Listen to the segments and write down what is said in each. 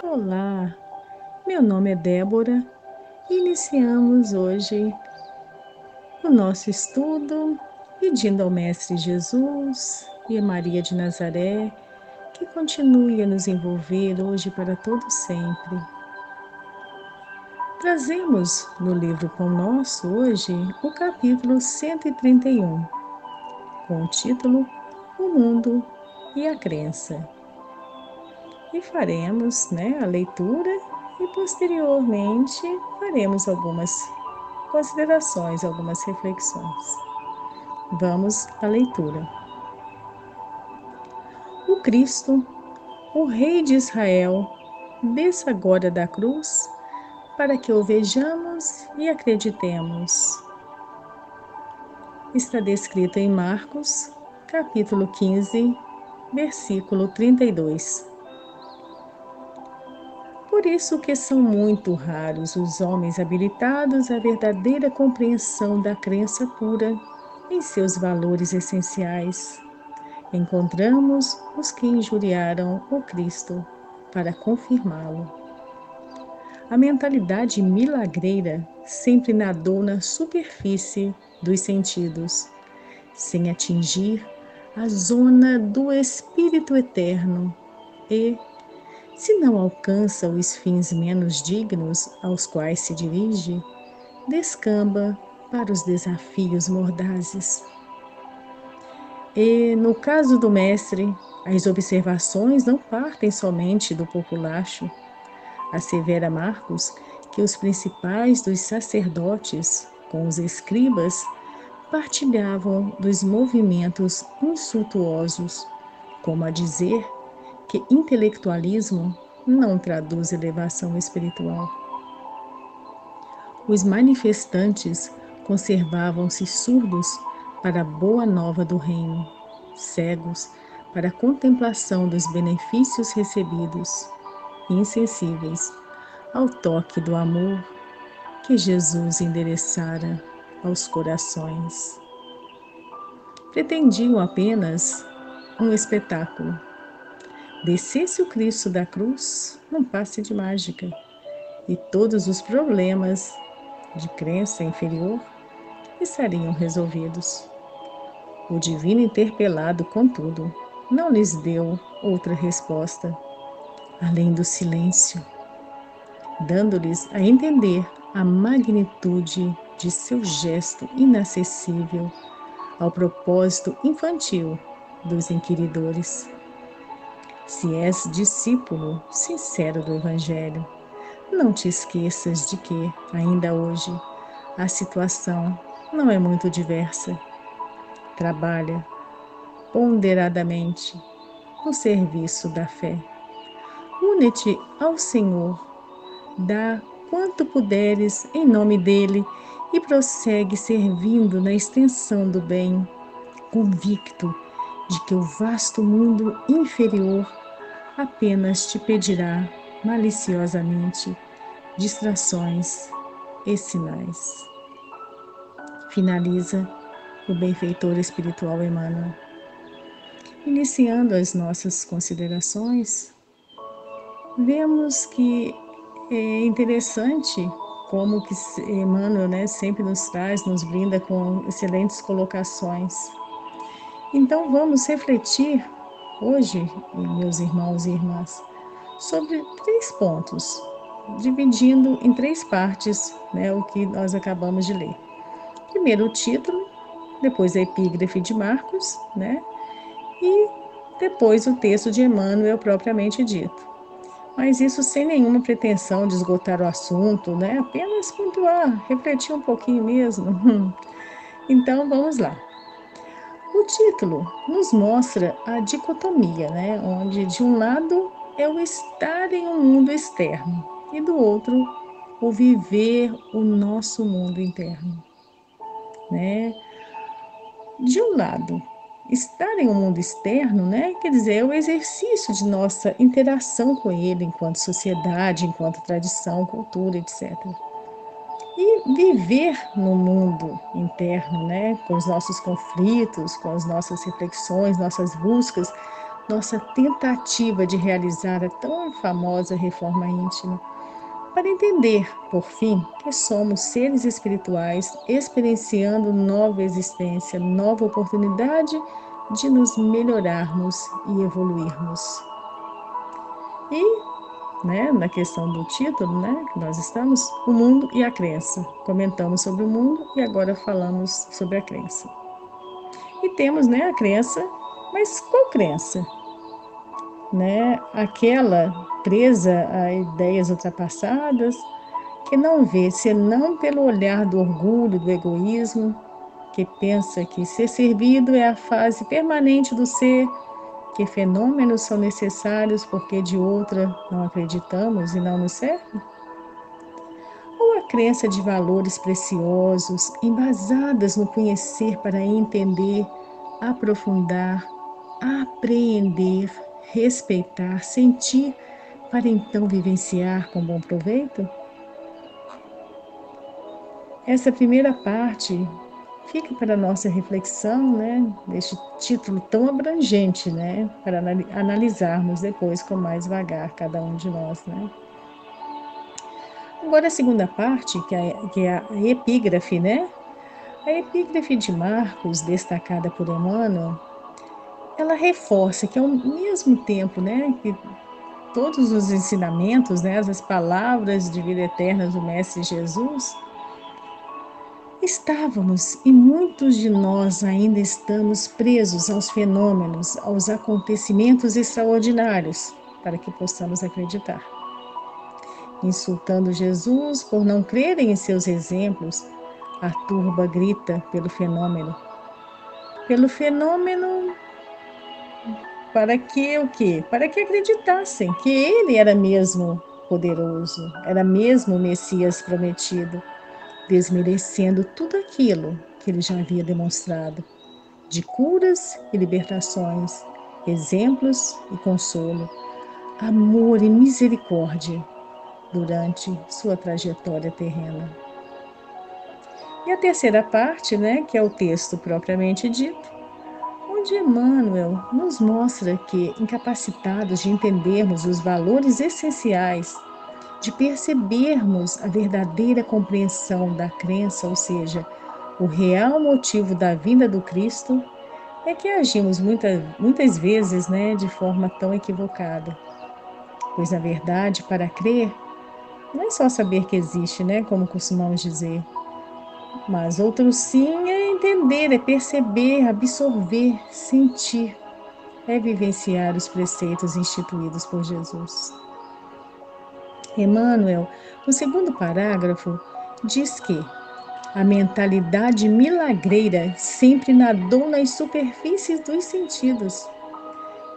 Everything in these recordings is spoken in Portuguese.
Olá, meu nome é Débora e iniciamos hoje o nosso estudo pedindo ao Mestre Jesus e a Maria de Nazaré que continue a nos envolver hoje para todo sempre. Trazemos no livro Pão Nosso hoje o capítulo 131, com o título O Mundo e a Crença. E faremos a leitura e posteriormente faremos algumas considerações, algumas reflexões. Vamos à leitura. O Cristo, o Rei de Israel, desça agora da cruz para que o vejamos e acreditemos. Está descrito em Marcos, capítulo 15, versículo 32. Por isso que são muito raros os homens habilitados à verdadeira compreensão da crença pura em seus valores essenciais. Encontramos os que injuriaram o Cristo para confirmá-lo. A mentalidade milagreira sempre nadou na superfície dos sentidos, sem atingir a zona do Espírito Eterno e, se não alcança os fins menos dignos aos quais se dirige, descamba para os desafios mordazes. E, no caso do Mestre, as observações não partem somente do populacho. Assevera Marcos que os principais dos sacerdotes, com os escribas, partilhavam dos movimentos insultuosos, como a dizer que intelectualismo não traduz elevação espiritual. Os manifestantes conservavam-se surdos para a boa nova do reino, cegos para a contemplação dos benefícios recebidos, insensíveis ao toque do amor que Jesus endereçara aos corações. Pretendiam apenas um espetáculo. Descesse o Cristo da cruz num passe de mágica e todos os problemas de crença inferior estariam resolvidos. O divino interpelado, contudo, não lhes deu outra resposta, além do silêncio, dando-lhes a entender a magnitude de seu gesto inacessível ao propósito infantil dos inquiridores. Se és discípulo sincero do Evangelho, não te esqueças de que, ainda hoje, a situação não é muito diversa. Trabalha ponderadamente no serviço da fé. Une-te ao Senhor, dá quanto puderes em nome dele e prossegue servindo na extensão do bem, convicto de que o vasto mundo inferior apenas te pedirá maliciosamente distrações e sinais. Finaliza o benfeitor espiritual Emmanuel. Iniciando as nossas considerações, vemos que é interessante como que Emmanuel sempre nos brinda com excelentes colocações. Então vamos refletir hoje, meus irmãos e irmãs, sobre 3 pontos, dividindo em 3 partes o que nós acabamos de ler. Primeiro o título, depois a epígrafe de Marcos, e depois o texto de Emmanuel propriamente dito. Mas isso sem nenhuma pretensão de esgotar o assunto, apenas pontuar, refletir um pouquinho mesmo. Então vamos lá. O título nos mostra a dicotomia, onde de um lado é o estar em um mundo externo e do outro o viver o nosso mundo interno. De um lado, estar em um mundo externo, quer dizer, é o exercício de nossa interação com ele enquanto sociedade, enquanto tradição, cultura, etc. E viver no mundo interno, né? Com os nossos conflitos, com as nossas reflexões, nossas buscas, nossa tentativa de realizar a tão famosa reforma íntima, para entender, por fim, que somos seres espirituais experienciando nova existência, nova oportunidade de nos melhorarmos e evoluirmos. E na questão do título, que nós estamos, o mundo e a crença. Comentamos sobre o mundo e agora falamos sobre a crença. E temos, a crença, mas qual crença? Aquela presa a ideias ultrapassadas, que não vê senão pelo olhar do orgulho, do egoísmo, que pensa que ser servido é a fase permanente do ser, que fenômenos são necessários porque de outra não acreditamos e não nos serve? Ou a crença de valores preciosos, embasadas no conhecer para entender, aprofundar, apreender, respeitar, sentir, para então vivenciar com bom proveito? Essa primeira parte fica para a nossa reflexão, deste título tão abrangente, para analisarmos depois com mais vagar cada um de nós, Agora a segunda parte, que é a epígrafe, A epígrafe de Marcos, destacada por Emmanuel, ela reforça que ao mesmo tempo, que todos os ensinamentos, as palavras de vida eterna do Mestre Jesus, estávamos e muitos de nós ainda estamos presos aos fenômenos, aos acontecimentos extraordinários, para que possamos acreditar. Insultando Jesus por não crerem em seus exemplos, a turba grita pelo fenômeno. Pelo fenômeno, para que o quê? Para que acreditassem que ele era mesmo poderoso, era mesmo o Messias prometido, desmerecendo tudo aquilo que ele já havia demonstrado, de curas e libertações, exemplos e consolo, amor e misericórdia durante sua trajetória terrena. E a terceira parte, que é o texto propriamente dito, onde Emmanuel nos mostra que, incapacitados de entendermos os valores essenciais, de percebermos a verdadeira compreensão da crença, ou seja, o real motivo da vinda do Cristo, é que agimos muitas vezes de forma tão equivocada. Pois, na verdade, para crer, não é só saber que existe, como costumamos dizer, mas outro sim é entender, é perceber, absorver, sentir, é vivenciar os preceitos instituídos por Jesus. Emmanuel, no segundo parágrafo, diz que a mentalidade milagreira sempre nadou nas superfícies dos sentidos.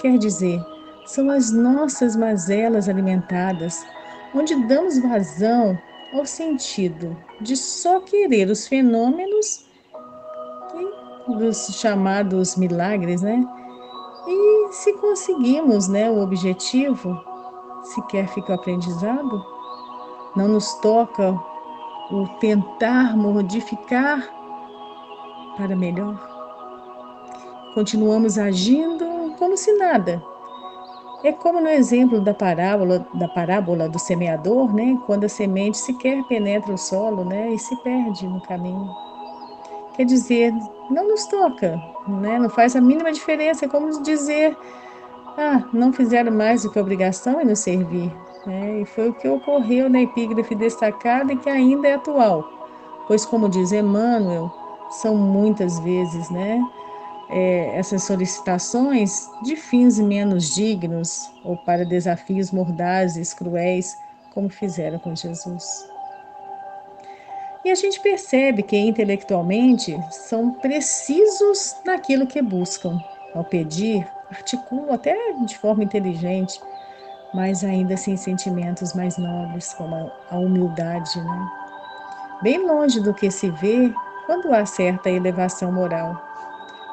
Quer dizer, são as nossas mazelas alimentadas, onde damos vazão ao sentido de só querer os fenômenos dos chamados milagres, E se conseguimos, o objetivo, sequer fica o aprendizado, não nos toca o tentar modificar para melhor. Continuamos agindo como se nada. É como no exemplo da parábola do semeador, quando a semente sequer penetra o solo, e se perde no caminho. Quer dizer, não nos toca, não faz a mínima diferença, é como dizer, não fizeram mais do que obrigação em nos servir. E foi o que ocorreu na epígrafe destacada e que ainda é atual, pois, como diz Emmanuel, são muitas vezes, essas solicitações de fins menos dignos ou para desafios mordazes, cruéis, como fizeram com Jesus. E a gente percebe que intelectualmente são precisos naquilo que buscam. Ao pedir, articulam até de forma inteligente, mas ainda sem sentimentos mais nobres, como a humildade, Bem longe do que se vê quando há certa elevação moral.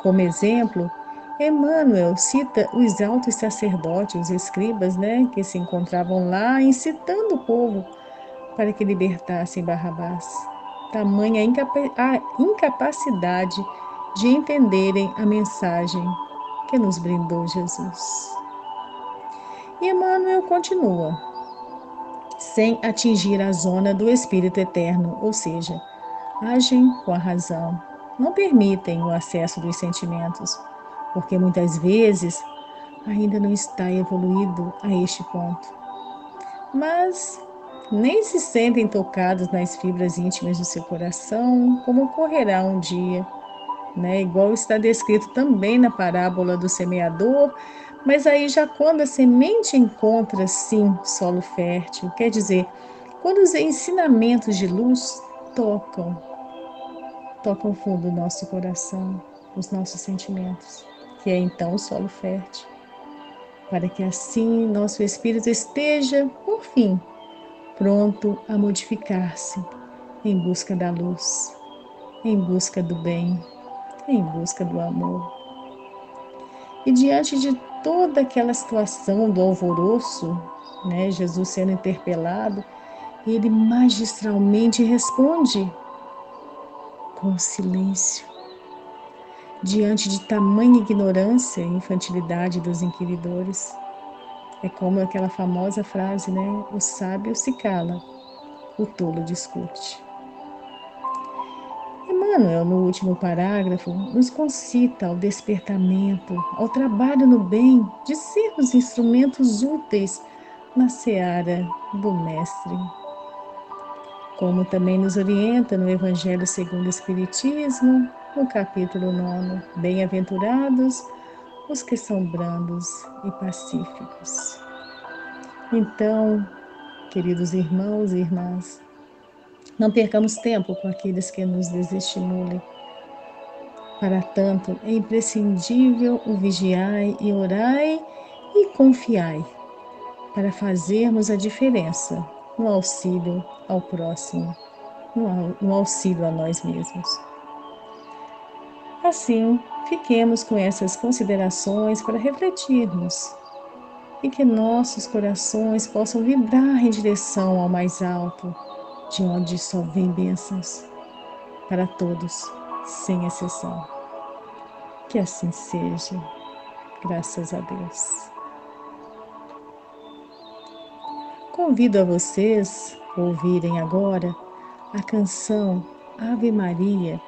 Como exemplo, Emmanuel cita os altos sacerdotes, os escribas, que se encontravam lá incitando o povo para que libertassem Barrabás. tamanha a incapacidade de entenderem a mensagem que nos brindou Jesus. E Emmanuel continua: sem atingir a zona do Espírito Eterno, ou seja, agem com a razão, não permitem o acesso dos sentimentos, porque muitas vezes ainda não está evoluído a este ponto. Mas nem se sentem tocados nas fibras íntimas do seu coração, como ocorrerá um dia, né? Igual está descrito também na parábola do semeador, mas aí já quando a semente encontra sim solo fértil, quer dizer, quando os ensinamentos de luz tocam o fundo do nosso coração, os nossos sentimentos, que é então o solo fértil, para que assim nosso espírito esteja, por fim, pronto a modificar-se em busca da luz, em busca do bem, em busca do amor. E diante de toda aquela situação do alvoroço, né, Jesus sendo interpelado, ele magistralmente responde com silêncio, diante de tamanha ignorância e infantilidade dos inquiridores. É como aquela famosa frase, né? O sábio se cala, o tolo discute. Emmanuel, no último parágrafo, nos concita ao despertamento, ao trabalho no bem, de sermos instrumentos úteis na seara do Mestre. Como também nos orienta no Evangelho segundo o Espiritismo, no capítulo 9, Bem-aventurados os que são brandos e pacíficos. Então, queridos irmãos e irmãs, não percamos tempo com aqueles que nos desestimulem. Para tanto, é imprescindível o vigiai e orai e confiai, para fazermos a diferença no auxílio ao próximo, no auxílio a nós mesmos. Assim, fiquemos com essas considerações para refletirmos e que nossos corações possam vibrar em direção ao mais alto, de onde só vem bênçãos para todos, sem exceção. Que assim seja, graças a Deus. Convido a vocês a ouvirem agora a canção Ave Maria,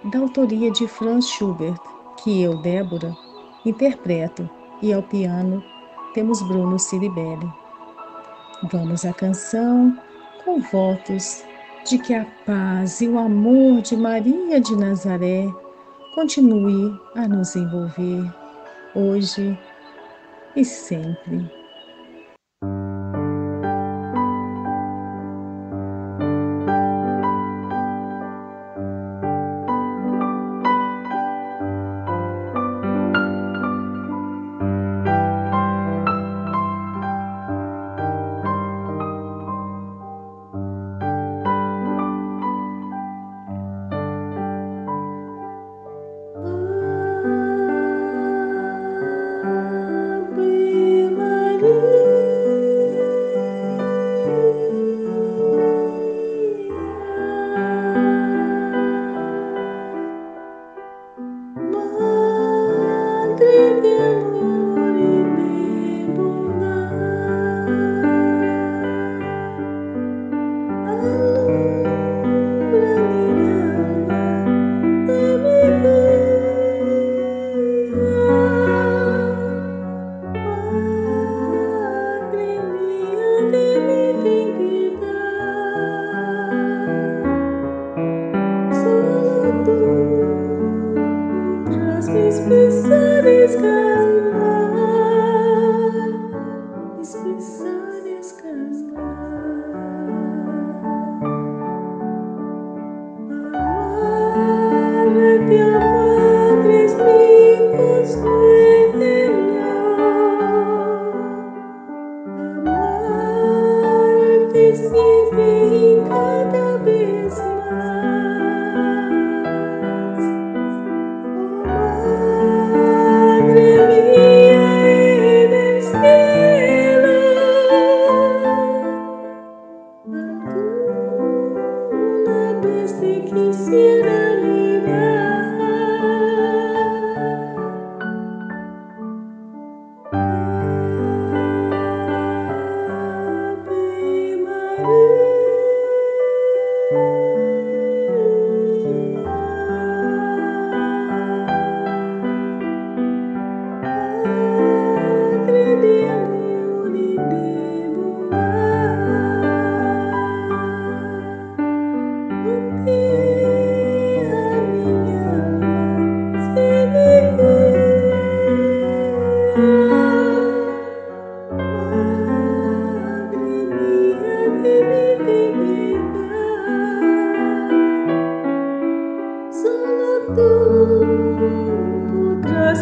da autoria de Franz Schubert, que eu, Débora, interpreto, e ao piano temos Bruno Ciribelli. Vamos à canção com votos de que a paz e o amor de Maria de Nazaré continue a nos envolver hoje e sempre. Ave Maria.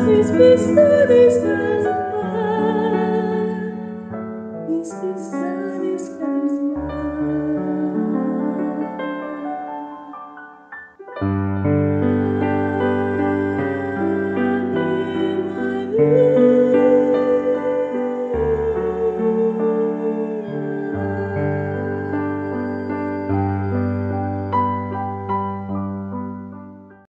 mis pesares calmar, mis pesares calmar. Ave Maria.